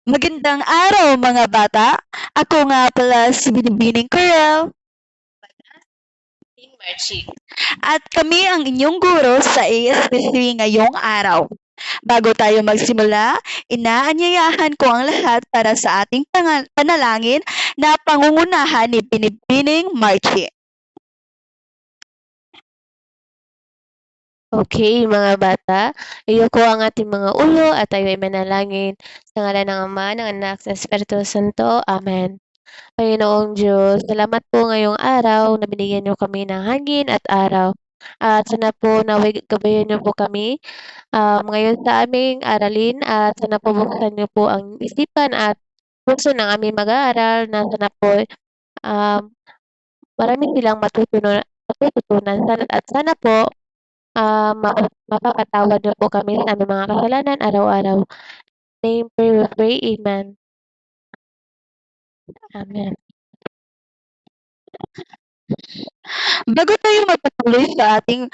Magandang araw mga bata! Ako nga pala si Binibining Corel. Marchie. At kami ang inyong guro sa ASBC ngayong araw. Bago tayo magsimula, inaanyayahan ko ang lahat para sa ating panalangin na pangungunahan ni Binibining Marchie. Okay, mga bata, iyo ko ang ating mga ulo at tayo ay manalangin. Sa ngalan ng Ama, ng Anak, sa Espiritu Santo. Amen. Panginoong Diyos, salamat po ngayong araw na binigyan niyo kami ng hangin at araw. At sana po naway gabayan niyo po kami ngayon sa aming aralin at sana po buksan niyo po ang isipan at puso ng aming mag-aaral na sana po marami silang matututunan at sana po mapapatawad niyo po kami sa aming mga kasalanan araw-araw. Name, pray, we pray. Amen. Amen. Bago tayo magpatuloy sa ating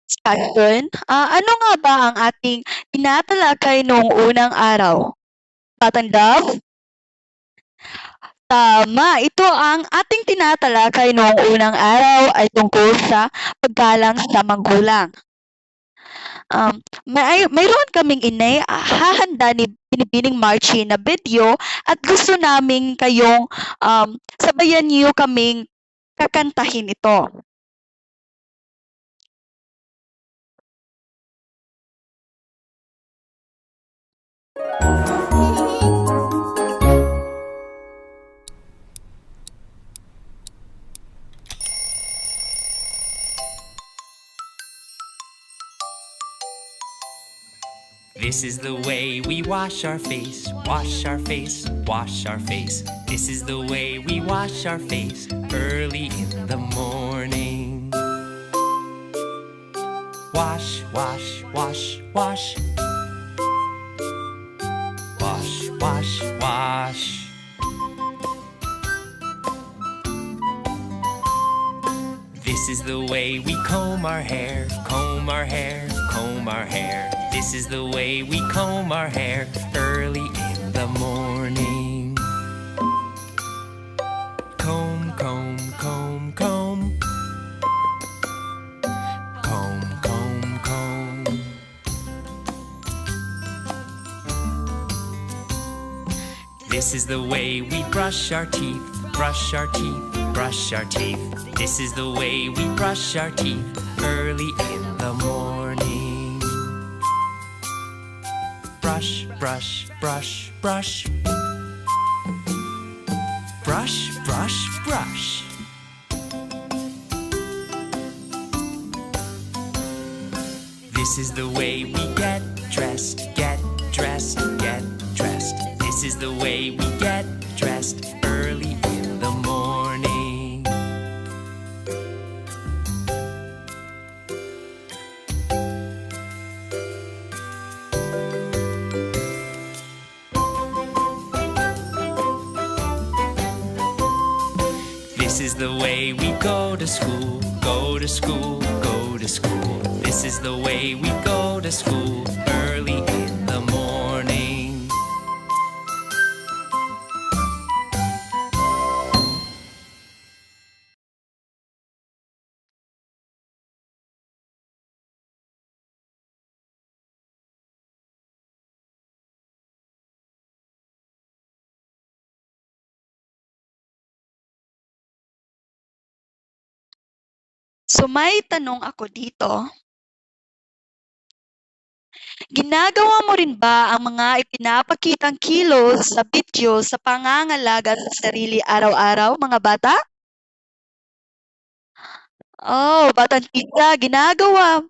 discussion, ano nga ba ang ating tinatalakay noong unang araw? Batang Dove? Tama, ito ang ating tinatalakay noong unang araw ay tungkol sa paggalang sa magulang. Mayroon kaming hahanda ni Binibining Marchie na video at gusto namin kayong sabayan niyo kaming kakantahin ito. This is the way we wash our face, wash our face, wash our face. This is the way we wash our face early in the morning. Wash, wash, wash, wash. Wash, wash, wash. This is the way we comb our hair, comb our hair, comb our hair. This is the way we comb our hair early in the morning. Comb, comb, comb, comb. Comb, comb, comb. This is the way we brush our teeth, brush our teeth, brush our teeth. This is the way we brush our teeth early in the morning. Brush, brush, brush, brush. Brush, brush, brush. This is the way we get dressed, get dressed, get dressed. This is the way we get dressed early in the morning. This is the way we go to school, go to school, go to school. This is the way we go to school early in the morning. So may tanong ako dito. Ginagawa mo rin ba ang mga ipinapakitang kilos sa video sa pangangalaga sa sarili araw-araw, mga bata? Oh, Batang Tita, ginagawa.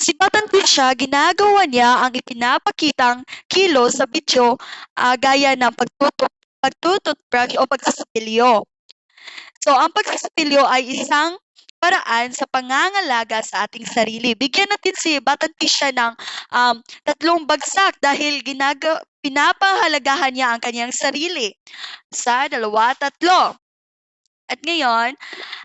Si Batang Tisha, ginagawa niya ang ipinapakitang kilos sa video gaya ng pagtututbrush o pagsasapilyo. So, ang pagsasapilyo ay isang paraan sa pangangalaga sa ating sarili. Bigyan natin si Batang Tisha ng 3 bagsak dahil pinapahalagahan niya ang kanyang sarili. 1, 2, 3. At ngayon,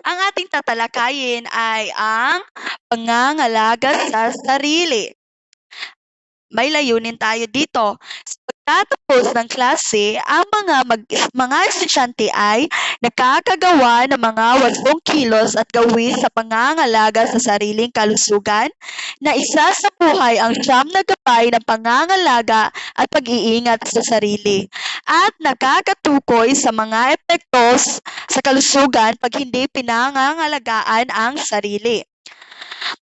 ang ating tatalakayin ay ang pangangalaga sa sarili. may layunin tayo dito. Sa pagtatapos ng klase, ang mga estudyante ay nakakagawa ng mga 8 kilos at gawin sa pangangalaga sa sariling kalusugan na isa sa buhay ang siyam na gabay ng pangangalaga at pag-iingat sa sarili at nakakatukoy sa mga epektos sa kalusugan pag hindi pinangangalagaan ang sarili.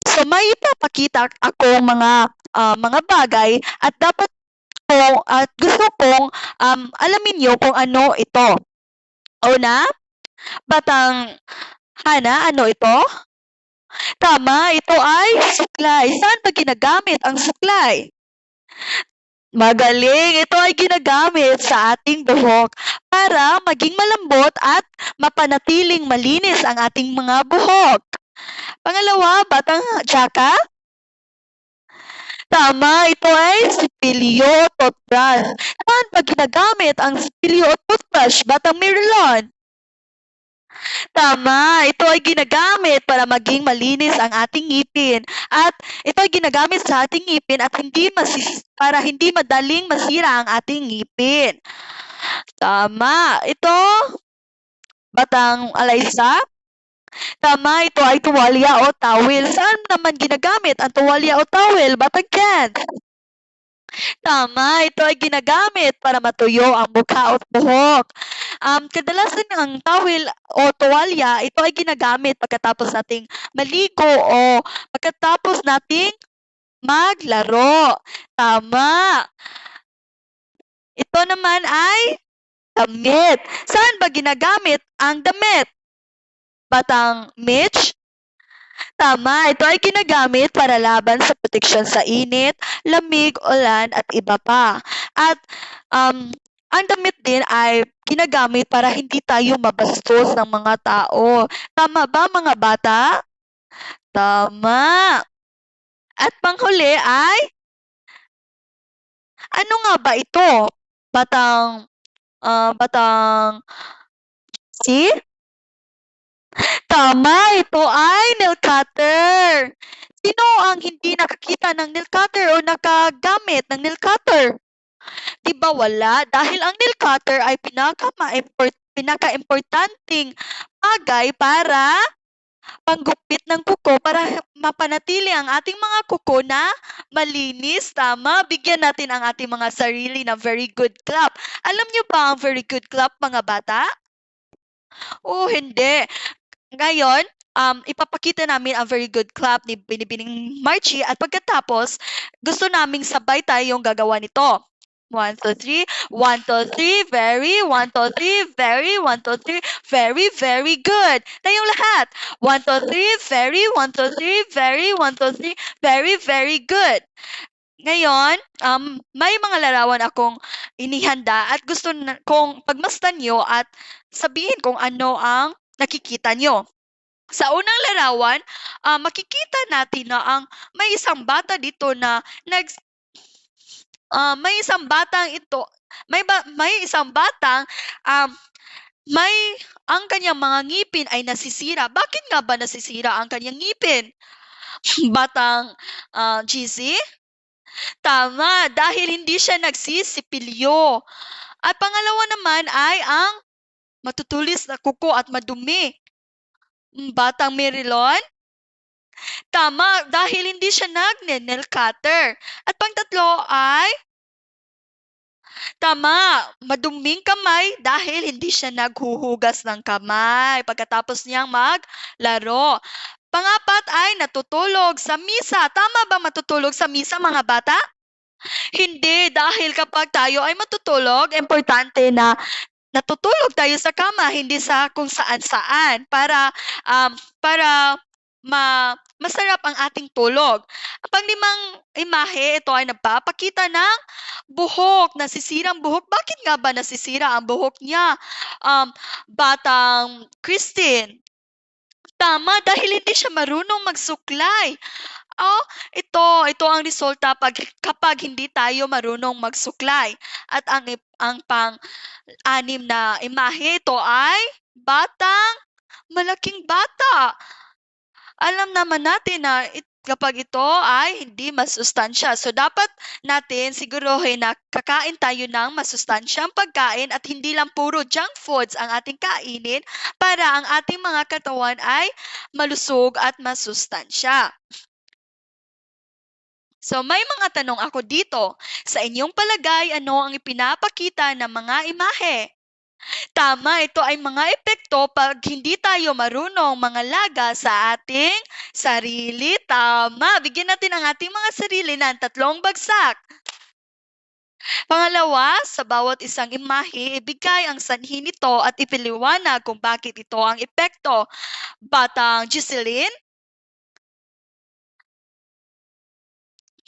So may ipapakita akong mga bagay at gusto kong alamin niyo kung ano ito. Una, Batang Hana, ano ito? Tama, ito ay suklay. Saan ba ginagamit ang suklay? Magaling, ito ay ginagamit sa ating buhok para maging malambot at mapanatiling malinis ang ating mga buhok. Pangalawa, Batang Jaka? Tama, ito ay sipilyo toothbrush. Saan ba ginagamit ang sipilyo o toothbrush, Batang Marilyn? Tama, ito ay ginagamit para maging malinis ang ating ngipin. At ito ay ginagamit sa ating ngipin at para hindi madaling masira ang ating ngipin. Tama, ito, Batang Alaysa? Tama, ito ay tuwalya o towel. Saan naman ginagamit ang tuwalya o towel, Batang Ken? Tama, ito ay ginagamit para matuyo ang mukha at buhok. Kadalasan ang towel o tuwalya, ito ay ginagamit pagkatapos nating maligo o pagkatapos nating maglaro. Tama. Ito naman ay damit. Saan ba ginagamit ang damit, Batang Mitch? Tama, ito ay ginagamit para laban sa proteksyon sa init, lamig, ulan at iba pa. At ang damit din ay ginagamit para hindi tayo mabastos ng mga tao. Tama ba, mga bata? Tama. At panghuli ay, ano nga ba ito? Batang si? Tama, ito ay nail cutter. Sino ang hindi nakakita ng nail cutter o nakagamit ng nail cutter? Diba wala? Dahil ang nail cutter ay pinaka-importanting bagay para panggupit ng kuko para mapanatili ang ating mga kuko na malinis. Tama, bigyan natin ang ating mga sarili ng very good clap. Alam niyo ba ang very good clap, mga bata? Oh, hindi. Ngayon, ipapakita namin ang very good clap ni Binibining Marchie at pagkatapos, gusto naming sabay tayong gagawa nito. 1, 2, 3. 1, 2, 3. Very. 1, 2, 3. Very. 1, 2, 3. Very, very good. Tayong lahat. 1, 2, 3. Very. 1, 2, 3. Very. 1, 2, 3. Very, very good. Ngayon, may mga larawan akong inihanda at gusto kong pagmasdan nyo at sabihin kung ano ang nakikita nyo. Sa unang larawan, makikita natin na may isang bata dito na may isang batang ang kanyang mga ngipin ay nasisira. Bakit nga ba nasisira ang kanyang ngipin? Batang GC? Tama, dahil hindi siya nagsisipilyo. At pangalawa naman ay ang matutulis na kuko at madumi. Batang Marilyn? Tama, dahil hindi siya nagne-nail cutter. At pangtatlo ay, tama, maduming kamay dahil hindi siya naghuhugas ng kamay pagkatapos niyang maglaro. Pangapat ay natutulog sa misa. Tama ba matutulog sa misa, mga bata? Hindi, dahil kapag tayo ay matutulog, importante na natutulog tayo sa kama, hindi sa kung saan-saan para masarap ang ating tulog. Ang panglimang imahe, ito ay nagpapakita ng buhok, nasisirang buhok. Bakit nga ba nasisira ang buhok niya, Batang Christine? Tama, dahil hindi siya marunong magsuklay. Ito ang resulta kapag hindi tayo marunong magsuklay. At ang pang-anim na imahe, ito ay malaking bata. Alam naman natin na kapag ito ay hindi masustansya. So, dapat natin siguruhin na kakain tayo ng masustansyang pagkain at hindi lang puro junk foods ang ating kainin para ang ating mga katawan ay malusog at masustansya. So, may mga tanong ako dito. Sa inyong palagay, ano ang ipinapakita ng mga imahe? Tama, ito ay mga epekto pag hindi tayo marunong mangalaga sa ating sarili. Tama, bigyan natin ang ating mga sarili ng 3 bagsak. Pangalawa, sa bawat isang imahe, ibigay ang sanhi nito at ipiliwanag kung bakit ito ang epekto. Batang Jocelyn?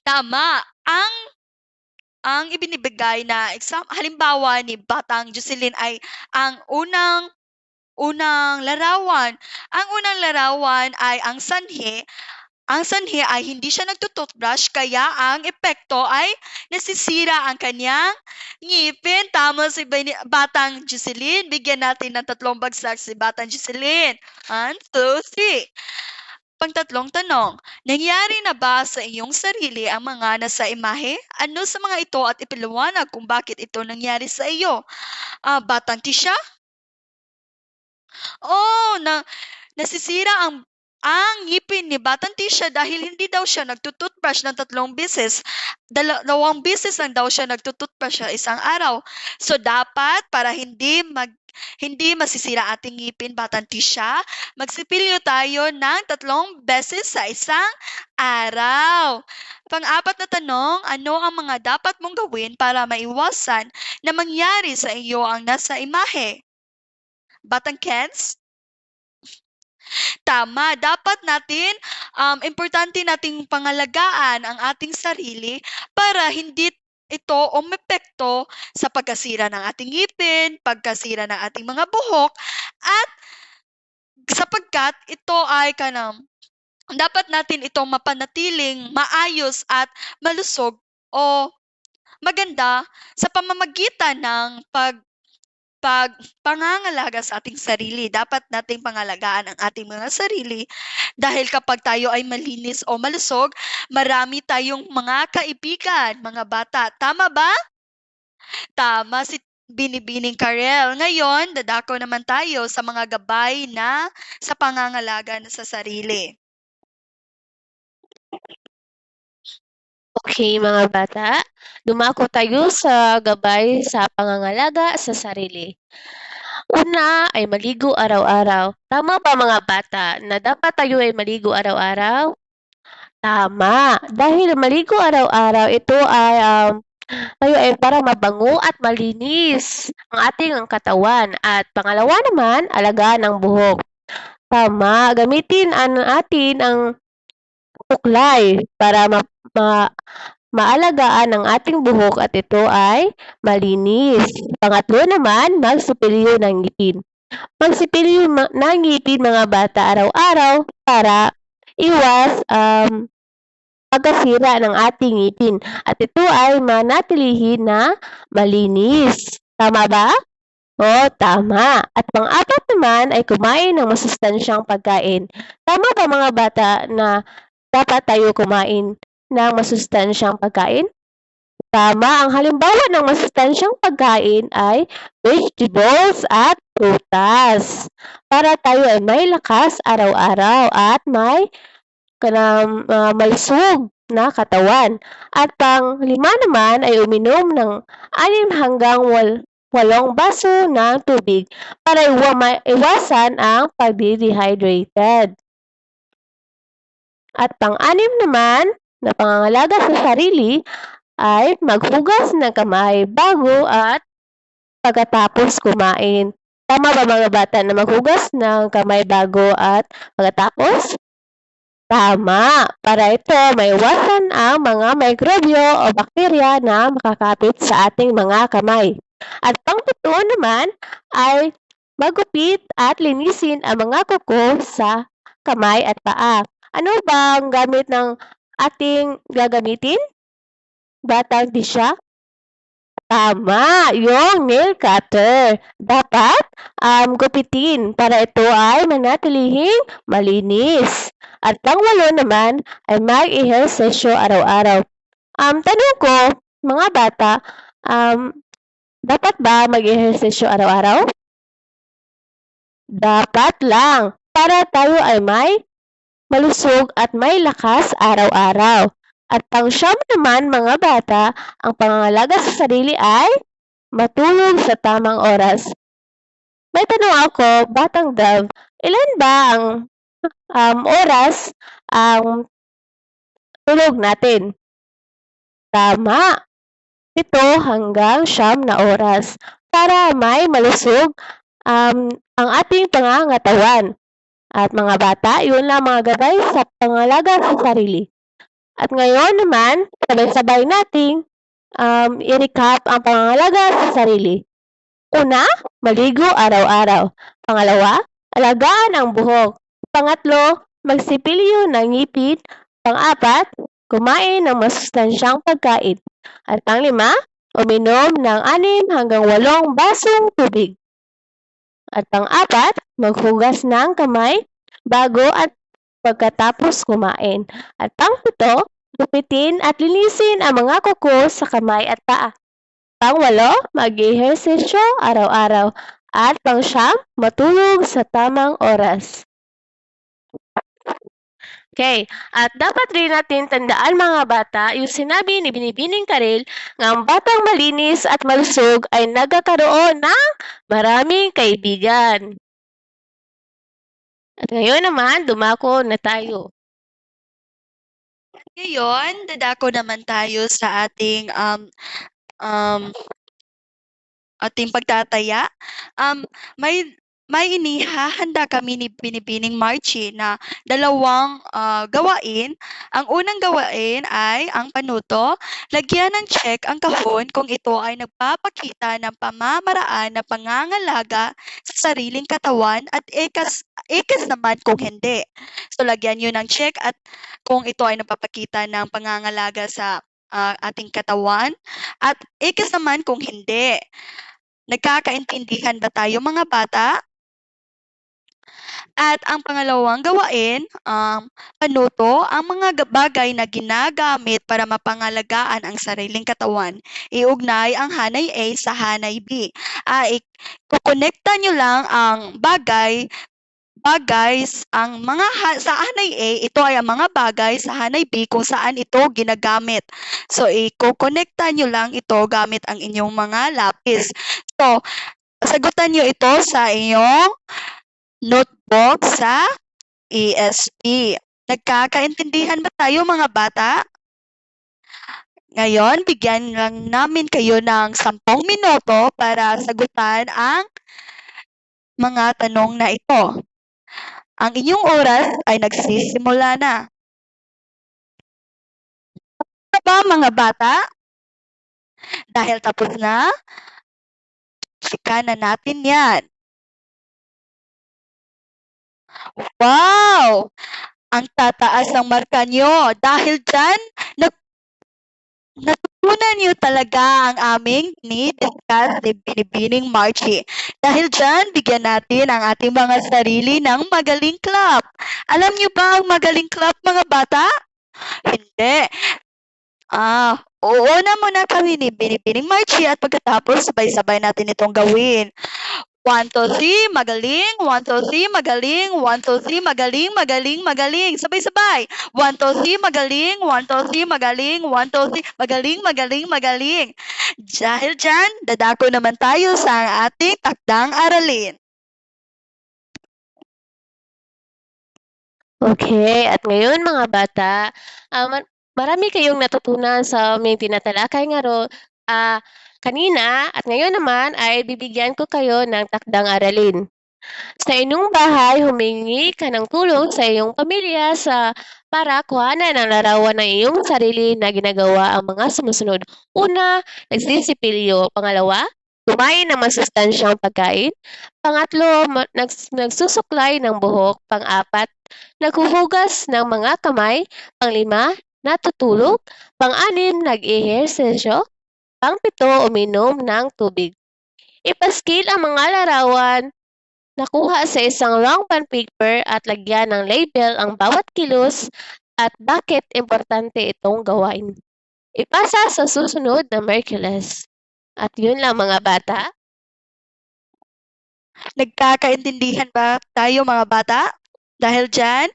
Tama, ang ibinibigay na halimbawa ni Batang Jocelyn ay ang unang larawan. Ang unang larawan ay ang sanhi. Ang sanhi ay hindi siya nagtutoothbrush kaya ang epekto ay nasisira ang kanyang ngipin. Tama si Batang Jocelyn. Bigyan natin ng 3 bagsak si Batang Jocelyn. 1, 2, 3. Pangtatlong tanong, nangyari na ba sa iyong sarili ang mga nasa imahe? Ano sa mga ito at ipaliwanag kung bakit ito nangyari sa iyo? Batang Tisha? Nasisira ang ngipin ni Batang Tisha dahil hindi daw siya nagtutoothbrush ng 3 beses. 2 beses lang daw siya nagtutoothbrush sa isang araw. So dapat para hindi masisira ating ngipin, Batang Tisha, magsipilyo tayo ng 3 beses sa isang araw. Pang-4 na tanong, ano ang mga dapat mong gawin para maiwasan na mangyari sa iyo ang nasa imahe? Batang Kens? Tama, dapat natin, importante nating pangalagaan ang ating sarili para hindi ito umepekto sa pagkasira ng ating ngipin, pagkasira ng ating mga buhok, at sapagkat ito ay dapat natin itong mapanatiling maayos at malusog o maganda sa pamamagitan ng pangangalaga sa ating sarili. Dapat nating pangalagaan ang ating mga sarili dahil kapag tayo ay malinis o malusog, marami tayong mga kaibigan, mga bata. Tama ba? Tama si Binibining Karel. Ngayon, dadako naman tayo sa mga gabay na sa pangangalaga sa sarili. Okay, mga bata, dumako tayo sa gabay sa pangangalaga sa sarili. Una ay maligo araw-araw. Tama ba mga bata na dapat tayo ay maligo araw-araw? Tama. Dahil maligo araw-araw, ito ay tayo ay para mabango at malinis ang ating katawan. At pangalawa naman, alagaan ang buhok. Tama. Gamitin natin ang tuklay para maalagaan ang ating buhok at ito ay malinis. Pangatlo naman, magsipilyo ng ngipin. Magsipilyo ng ngipin mga bata araw-araw para iwas pagkasira ng ating ngipin. At ito ay manatilihin na malinis. Tama ba? Oo, tama. At pang-apat naman ay kumain ng masustansyang pagkain. Tama ba mga bata na dapat tayo kumain ng masustansyang pagkain? Tama, ang halimbawa ng masustansyang pagkain ay vegetables at prutas. Para tayo ay may lakas araw-araw at may malusog na katawan. At pang-5 naman ay uminom ng 6 hanggang 8 baso ng tubig para iwasan ang pag-dehydrated. At pang-6 naman na pangangalaga sa sarili ay maghugas ng kamay bago at pagkatapos kumain. Tama ba mga bata na maghugas ng kamay bago at pagkatapos? Tama. Para ito, maiwasan ang mga mikrobyo o bakterya na makakapit sa ating mga kamay. At pang-7 naman ay magupit at linisin ang mga kuko sa kamay at paa. Ano bang gamit ng ating gagamitin? Batang Tisha? Tama, yung nail cutter. Dapat gupitin para ito ay manatilihing malinis. At pangwalo naman ay mag-ehersesyo araw-araw. Tanong ko, mga bata, dapat ba mag-ehersesyo araw-araw? Dapat lang, para tayo ay may malusog at may lakas araw-araw. At pang-siyam naman, mga bata, ang pangangalaga sa sarili ay matulog sa tamang oras. May tanong ako, Batang Dove, ilan ba ang oras ang tulog natin? Tama, 7 hanggang 9 na oras para may malusog ang ating pangangatawan. At mga bata, yun lang mga gabay sa pangalaga sa sarili. At ngayon naman, sabay-sabay nating i-recap ang pangangalaga sa sarili. Una, maligo araw-araw. Pangalawa, alagaan ang buhok. Pangatlo, magsipilyo ng ngipin. Pang-apat, kumain ng masustansyang pagkain. At pang-lima, uminom ng 6 hanggang 8 basong tubig. At pang-apat, maghugas ng kamay bago at pagkatapos kumain. At pang-7, gupitin at linisin ang mga kuko sa kamay at paa. Pang-8, mag-ehersesyo araw-araw. At pang-9, matulog sa tamang oras. Okay, at dapat rin natin tandaan mga bata, yung sinabi ni Binibining Karel, nga ang batang malinis at malusog ay nagkakaroon ng maraming kaibigan. At ngayon naman, dumako na tayo. Ngayon, dadako naman tayo sa ating ating pagtataya. May inihahanda kami ni Binibining Marchie na dalawang gawain. Ang unang gawain ay ang panuto. Lagyan ng check ang kahon kung ito ay nagpapakita ng pamamaraan na pangangalaga sa sariling katawan at ikas naman kung hindi. So lagyan nyo ng check at kung ito ay nagpapakita ng pangangalaga sa ating katawan at ikas naman kung hindi. Nagkakaintindihan ba tayo mga bata? At ang pangalawang gawain, panuto, ang mga bagay na ginagamit para mapangalagaan ang sariling katawan. Iugnay ang hanay A sa hanay B. Kukonekta nyo lang ang bagay, ang mga sa hanay A, ito ay ang mga bagay sa hanay B kung saan ito ginagamit. So, i-connecta nyo lang ito gamit ang inyong mga lapis. So, sagutan nyo ito sa inyong notebook sa ESP. Nagkakaintindihan ba tayo mga bata? Ngayon, bigyan lang namin kayo ng 10 minuto para sagutan ang mga tanong na ito. Ang inyong oras ay nagsisimula na. Ano ba mga bata? Dahil tapos na, chika na natin yan. Wow! Ang tataas ng marka nyo. Dahil dyan, natutunan nyo talaga ang aming ni-discuss ni Binibining Marchie. Dahil dyan, bigyan natin ang ating mga sarili ng magaling clap. Alam nyo ba ang magaling clap mga bata? Hindi. Uuna muna kami ni Binibining Marchie at pagkatapos sabay-sabay natin itong gawin. 1, 2, 3, magaling. 1, 2, 3, magaling. 1, 2, 3, magaling, magaling, magaling. Sabay-sabay. 1, 2, 3, magaling. 1, 2, 3, magaling. 1, 2, 3, magaling, magaling, magaling. Dahil dyan, dadako naman tayo sa ating takdang aralin. Okay, at ngayon mga bata, marami kayong natutunan sa aming tinatalakay kanina at ngayon naman ay bibigyan ko kayo ng takdang aralin. Sa inyong bahay, humingi ka ng tulong sa iyong pamilya para kuhanan ang larawan ng iyong sarili na ginagawa ang mga sumusunod. Una, nagsisipilyo. Pangalawa, kumain ng masustansyang pagkain. Pangatlo, nagsusuklay ng buhok. Pang-apat, naghuhugas ng mga kamay. Pang-5, natutulog. Pang-6, nag-ehersesyo. pang-7 uminom ng tubig. Ipaskil ang mga larawan na kuha sa isang long bond paper at lagyan ng label ang bawat kilos at bakit importante itong gawain. Ipasa sa susunod na Merkules. At yun lang mga bata. Nagkakaintindihan ba tayo mga bata? Dahil dyan,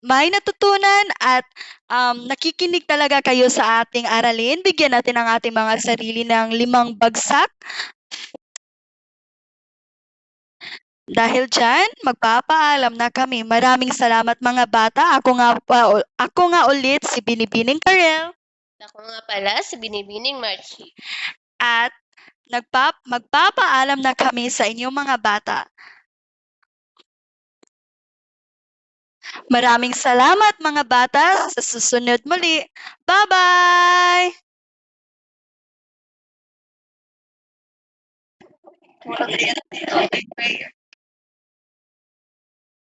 may natutunan at nakikinig talaga kayo sa ating aralin. Bigyan natin ang ating mga sarili ng 5 bagsak. Dahil dyan, magpapaalam na kami. Maraming salamat mga bata. Ako nga ulit si Binibining Karel. Ako nga pala si Binibining Marchie. At magpapaalam na kami sa inyong mga bata. Maraming salamat mga bata. Sa susunod muli. Bye-bye! Prayer.